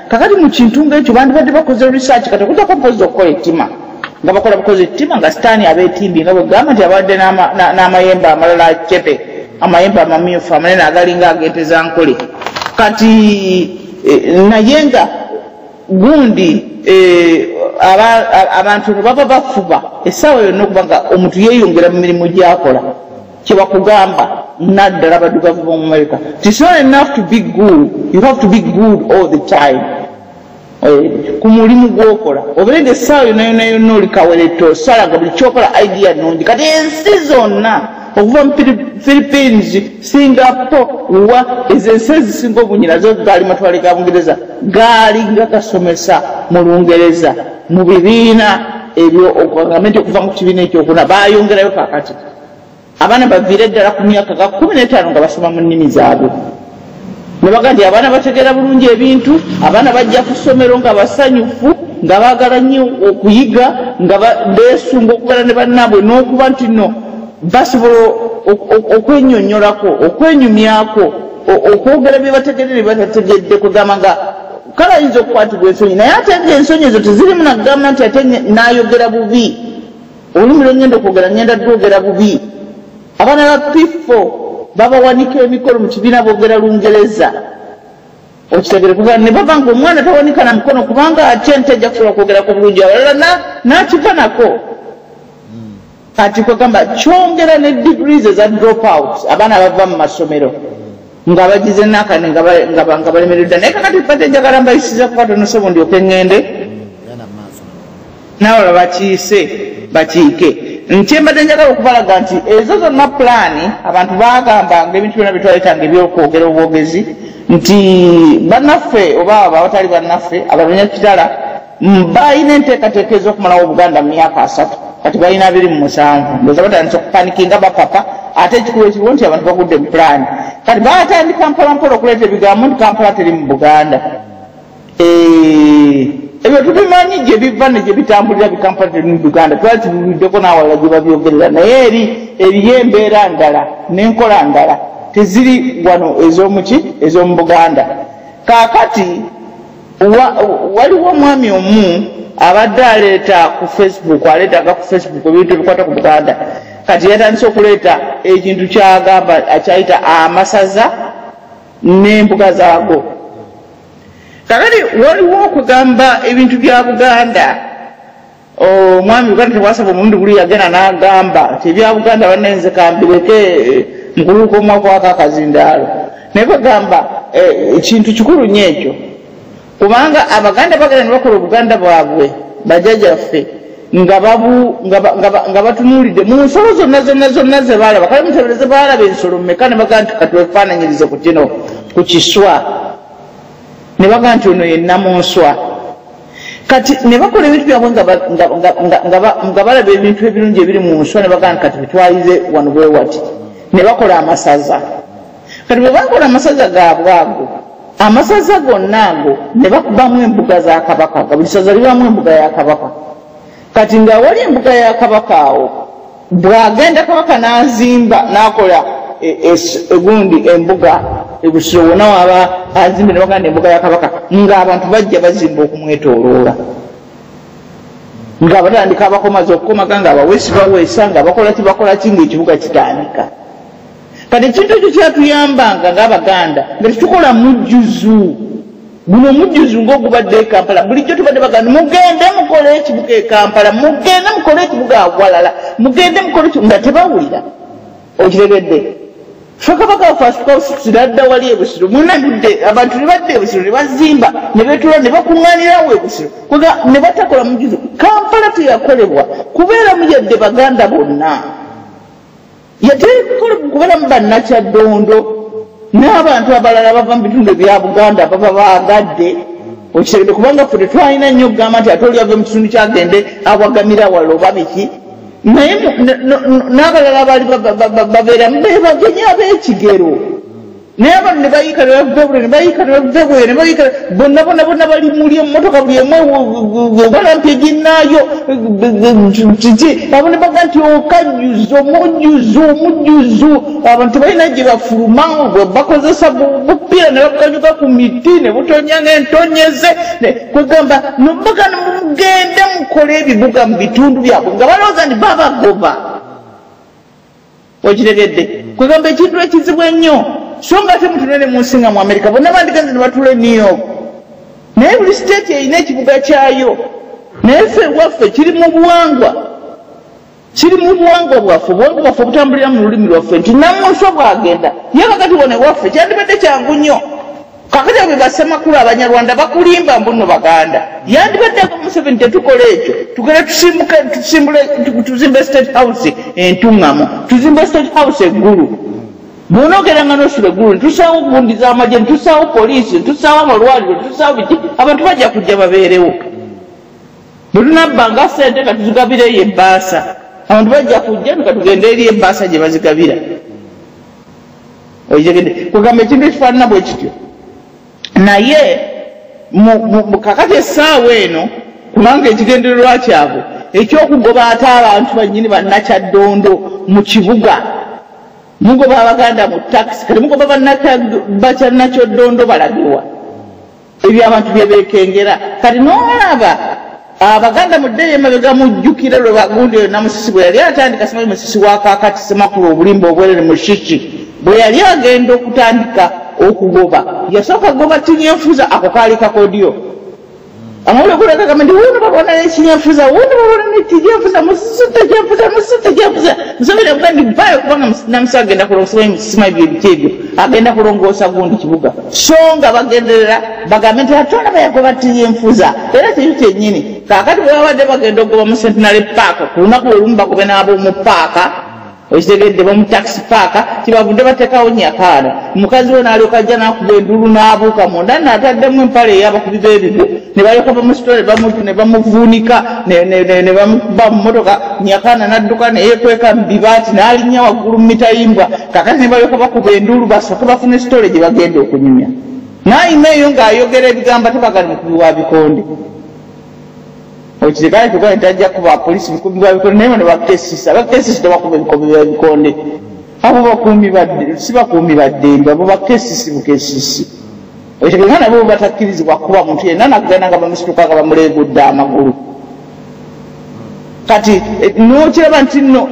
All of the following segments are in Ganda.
kakati mu kintu ng'ekyo bandibadde bakoze research kati okutako mpozi okukola ettima nga bakola bukozi ettima nga sitaani abeetimbi nga bwe gamba nti abadde n'amayembe amalala cepe amayembe amamyufu amanene agalinga agenteza nkole kati naye nga gundi abantu ne baba bafuba essaawa yonna okuba nga omuntu yeeyongera mu mirimu gy'akola kyebakugamba naddala baddugavu b'omu America. It's not enough to be good, you have to be good all the time. Ku mulimu gw'okola obeera essaawa yonna oli kaweretto osalaga buli kyokola idea nnungi kati ensi zonna okuva mu Philippines, Singapore, wa ezo ensi ezisinga obunyirazo gaali matwale ga Bungereza gaali nga gasomesa mu Lungereza mu bibiina ebyo okugambenti okuva mu kibiina ekyokuna baayongerayo kakati abaana baviire ddala ku myaka ga 15 nga basoma mu nnimi zaabwe ne baga nti abaana bategeera bulungi ebintu abaana bajja ku ssomero nga basanyufu nga baagala nnyo okuyiga nga beesunga okugala ne bannaabwe n'okuba nti nno basobola okwenyonyolako okwenyumyako okwogera bye bategeere bye batategedde kugamba nga kale ayinza okukwatibwa ensonyi naye ate ng'ensonyi ezo tezirimu nagamba nti ate n'ayogera bubi olulimi lwengenda okwogera ngenda lwogera bubi abaana ba P4 babawanika emikolo mu kibiina boogera Lungereza okitegere kuba ne baba nga omwana tawanika na mukono kubanga ate ntejja kusobola kwogera ku bulungi abalala n'akiva nako kati kwegamba kyongera ne degrees eza drop out abaana bava mu masomero nga bagize nakane nga balemeredda naye kakati pate njagala mbayisiza kuba tonosobo ndyoke ŋŋende nawala bakiise bakiike nkyembadde njagala okubalaga nti ezo zonna pulaani abantu bagambanga ebintu byonna byetwaleetanga ebyokwogera obwogezi nti bannaffe oba abatali bannaffe Abanakyakitula balina enteekateeka ez'okumalawo Obuganda mu myaka 3 kati balina 27 ndoza batandise okupanikinga bapapa ate ekikulu ekiriwo nti abantu bagudde mu pulaani kati batandika mpolampola okuleeta ebigambo nti Kampala teri mu Buganda ebyo tubimanyi gye biva ne gye bitambulira bikampala teri mu Buganda twali tubibuddeko n'awalala gye babyogerera naye eriyo embeera ndala n'enkola ndala teziri wano ez'omu Buganda kaakati waliwo omwami omu abadde aleeta ku Facebook aleetaga ku Facebook ebintu ebikwata ku Buganda kati yatandise okuleeta ekintu kyagamba akyayita amasaza n'embuga zaago kakati waliwo okugamba ebintu bya Buganda omwami Uganda Tebwasabwa omulundi guli yagenda n'agamba ti ebya Buganda bannenze kambireke mukuluka omwaka wakaakazindaalo naye bagamba ekintu kikulu nnyo ekyo kubanga Abaganda bagenda ne bakola Obuganda bwabwe bajjajjaffe nga batunuulidde mu nsolo zonna ze baalaba kale mutebereze baalaba ensolo mmeka ne bagaa nti katwefaananyirize ku kino ku kiswa ne bagaa nti ono ye Namunswa kati ne bakola ebintu byabwe nga balaba ebintu ebirungi ebiri mu nswa ne bagaa nti kati bitwalize wano bwe wati ne bakola amasaza kati bwe bakola amasaza gaabwe ago amasaza gonna ago ne bakubamu embuga za Kabaka nga buli saza libamu embuga ya Kabaka kati nga wali embuga ya Kabaka awo bw'agenda Kabaka n'azimba n'akola egundi embuga ebusiro wonna waba azimbe ne baganda embuga ya Kabaka ng'abantu bajja bazimba okumwetooloola nga batandika abakomazi okukomaga nga abaweesi baweesa nga bakola ki ng'ekibuga kitandika kati ekintu ekyo kyatuyambanga ng'Abaganda nga tetukola mujjuzu guno mujjuzu ng'ogubadde e Kampala bulijjo tubadde baganda mugende mukole ekibuga e Kampala mugende mukole ekibuga awalala mugende mukole nga tebawulira okiregedde Kabaka waffe adda wali ebusiro munagudde abantu ne badde ebusiro ne bazimba ne beetula ne bakuŋŋaanirawo ebusiro ne batakola mujjuzu Kampala teyakolebwa kubeeramu yadde Baganda bonna kubeeramu Bannakyaddondo n'abantu abalala bava mu bitundu ebya Buganda baba baagadde okitegedde kubanga ffe tetwalina nnyo okugamba nti ate oli ave mu kitundu kyagende awagamira wala oba biki naye n'abalala baali babeeramu be bagenyi ab'ekigero Never never you can have never you can have never you can Bonabona Muliam Motoka, what I'm taking now. You haven't begun to can use Zoom. I want to give a full mouth, Bacosa Sabu, Piano, Kanuka, what on young Antonio said, Kugamba, no Bagan gain them Korebi Bugam between the Gavanos and Baba Goba. What did they get? Kugamba Children is when you. Songa temutunene munsinga mu America bonna bandiganze ne batule New York naye buli state erina ekibuga kyayo naye ffe waffe kiri mu buwangwa bwaffe obutambulira mu lulimi lwaffe nti namuswa bwagenda ye kakati wone waffe kyandibadde kyangu nnyo kakati abo basemakulu abanyarwanda bakulimba mbuno Baganda yandibaddeko Museveni tetukola ekyo tugere tuzimbe state house entuŋŋamu tuzimbe state house eggulu Munogeranga nosula gulu tusawo kubundiza amaje tusawo police tusawo amalwaliro tusawo biki abantu bajja kujja babeerewo bulunabanga sente katuzigabire yebbaasa abantu bajja kujja tukatugenda eri ebbaasa gye bazigabira oyegende kugamba ekintu ekifaanana bwe kityo naye kakati essaawa eno kubanga ekigendererwa kyabwe ekyokugoba ate abantu bannyini bannakyaddondo mu kibuga mugoba Abaganda mu taxi kati mugoba bakyannakyoddondo balagibwa ebyo abantu byebeekengera kati n'olaba Abaganda mu ddeeyo emabega mujjukira lwe bagundi Namusisi bwe yali atandika Semayi Musisi wa kaakati Semakulu obulimba obwerere mu Shiki bwe yali agenda okutandika okugoba yasooka goba tinyenfuza ako kaali kakodyo amawulire kuleka kama ndi wuno babona n'ekinyenfuza wuno babona n'ekinyenfuza musite kyenfuza Museveni avuga ndi mpayo kubanga Namusisi agenda kulongoosa Semayi byebiki ebyo agenda kulongoosa gundi kibuga so nga bagenderera bagambe nti atona bayagoba tinyenfuza era kintu kyennyini kaakati bwe babadde bagenda okugoba mu Centenary Park ku lunaku olumu bagobe n'ab'omu paaka okitegedde bamu taxi park kibavudde bateekawo nyakaana mukazi we n'alyoka ajja n'akuba endulu n'abuuka munda n'ataddemu empale ey'abakubi b'ebigo ne balyoka bamusitole ne bamuvuunika ne bamukuba mu motoka nyakaana n'adduka ne yeekweka mu bibaati n'alinnya waggulu mu mitayimbwa kakati ne balyoka bakuba endulu basooke bafune sitole gye bagenda okunyumya n'ayima eyo ng'ayogera ebigambo ate bagali mukubi wa bikonde okirekayo tugaye tajja kuba polisi bikubi bwa bikonde naye bano bakesisi tebakuba ebikobi bya bikonde abo bakuumi badde si bakuumi baddembe abo bakesisi bukesisi okitegeeza nabo batakkirizibwa kuba muntu yenna nakugenda nga bamusituka nga bamuleegudde amagulu kati n'okiraba nti nno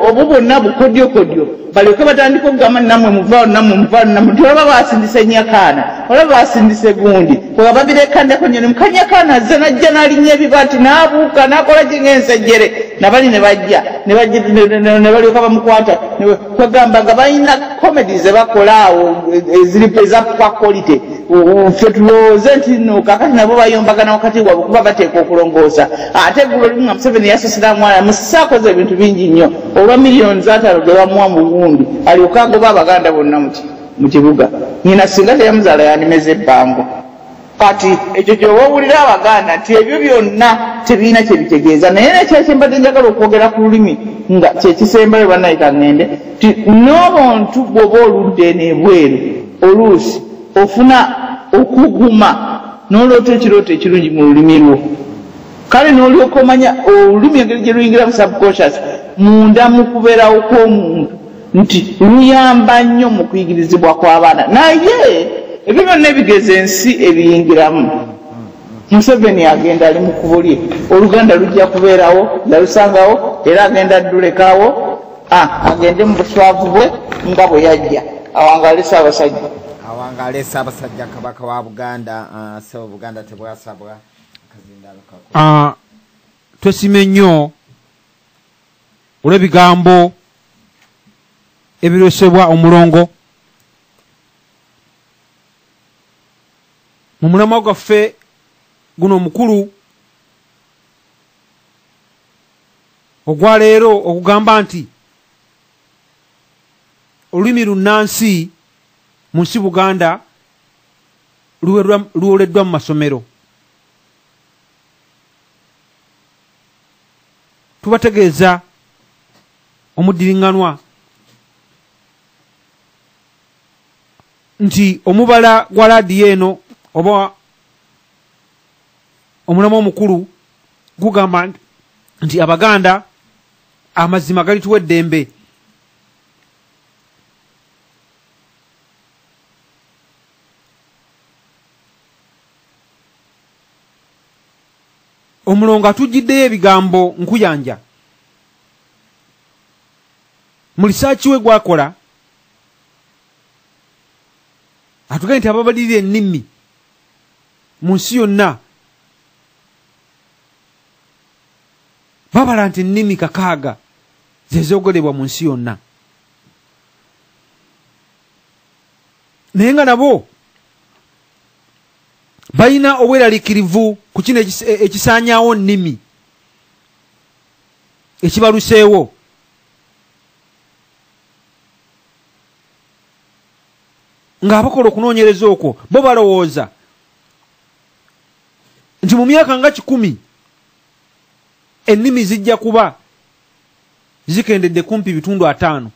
obwo bwonna bukodyokodyo balyoke batandika okugamba namwe muvaawo tolaba basindise nyakaana olaba basindise gundi kwega babirekaddeko nyo mukanyakaana azze najja n'alinnya ebibaati n'abuuka n'akola gye ng'ensejjere nabali ne bajja ne balyoka bamukwata kwegamba nga balina komedi ze bakola awo eza kwakolite ffe tulowooze nti nno kakati nabo bayombagana wakati waabwe kuba bateeka okulongoosa ate eggulo limu nga Museveni yasasira mwana Musisi akoze ebintu bingi nnyo olwa miliyoni z'ataano ge bamuwa mu gundi alyoka agoba Abaganda bonna mu kibuga nyina singa teyamuzaala yandimeza ebbango kati ekyo gy'owawulira Abaganda nti ebyo byonna tebirina kye bitegeeza naye nekyakyembadde njagala okwogera ku lulimi nga kyekisembayo bannayita ŋŋende nti n'obuntu bw'oba oludde n'ebweru oluusi ofuna okuguma n'oloota ekirooto ekirungi mu lulimi lwo kale n'olyoka omanya olulimi engeri gye luyingira mu subconscious munda mu kubeerawo kw'omuntu nti luyamba nnyo mu kuyigirizibwa kw'abaana naye ebyo byonna ebigeza ensi ebiyingiramu Museveni agenda ali mu kkubo lye Oluganda lujja kubeerawo yalusangawo era agenda addulekawo agende mu buswavu bwe nga bwe yajja awangale Ssaabasajja Kabaka wa Buganda Ssebo Buganda Tebwasabwa twesime nnyo olw'ebigambo ebirosebwa Omulongo mu mulamwa gwaffe guno omukulu ogwaleero okugamba nti olulimi Lunansi mu nsi Buganda luwoleddwa mu masomero. Tubategeeza omuddiringanwa nti omubala gwa laadiyo eno oba omulama omukulu gugamba nti Abaganda amazima galituwa eddembe. Omulongo atujjiddeyo ebigambo nkuyanja mu lisaaki we gwakola atugambye nti ababalirira ennimi mu nsi yonna babala nti ennimi 6 zezoogolebwa mu nsi yonna, naye nga nabo balina obweraliikirivu ku kino ekisaanyaawo nnimi ekibaluseewo. Ng'abakola okunoonyereza okwo bo balowooza nti mu myaka nga 10 ennimi zijja kuba zikendedde kumpi bitundu 5